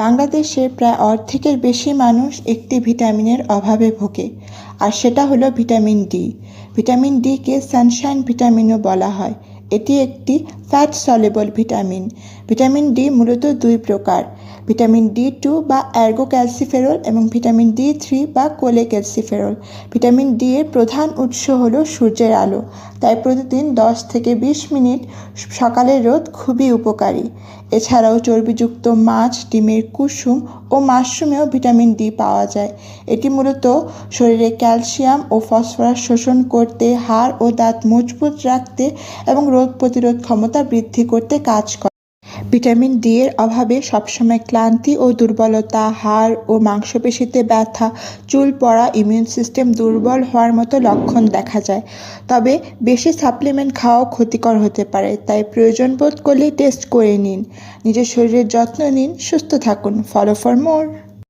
বাংলাদেশের প্রায় অর্ধেকের বেশি মানুষ একটি ভিটামিনের অভাবে ভোগে, আর সেটা হলো ভিটামিন ডি। ভিটামিন ডিকে সানশাইন ভিটামিনও বলা হয়। এটি একটি fat soluble vitamin. Vitamin D মূলত দুই প্রকার: ভিটামিন ডি2 বা অ্যার্গোক্যালসিফেরল এবং ভিটামিন ডি3 বা কোলেক্যালসিফেরল। ভিটামিন ডি এর প্রধান উৎস হলো সূর্যের আলো, তাই প্রতিদিন 10 থেকে 20 মিনিট সকালের রোদ খুবই উপকারী। এছাড়াও চর্বিযুক্ত মাছ, ডিমের কুসুম ও মাশরুমেও ভিটামিন ডি পাওয়া যায়। এটি মূলত শরীরে ক্যালসিয়াম ও ফসফরাস শোষণ করতে, হাড় ও দাঁত মজবুত রাখতে এবং রোগ প্রতিরোধ ক্ষমতা বৃদ্ধি করতে কাজ করে। ভিটামিন ডি এর অভাবে সবসময় ক্লান্তি ও দুর্বলতা, হাড় ও মাংসপেশিতে ব্যথা, চুল পড়া, ইমিউন সিস্টেম দুর্বল হওয়ার মতো লক্ষণ দেখা যায়। তবে বেশি সাপ্লিমেন্ট খাওয়াও ক্ষতিকর হতে পারে, তাই প্রয়োজন বোধ করলে টেস্ট করে নিন। নিজের শরীরের যত্ন নিন, সুস্থ থাকুন। Follow for more.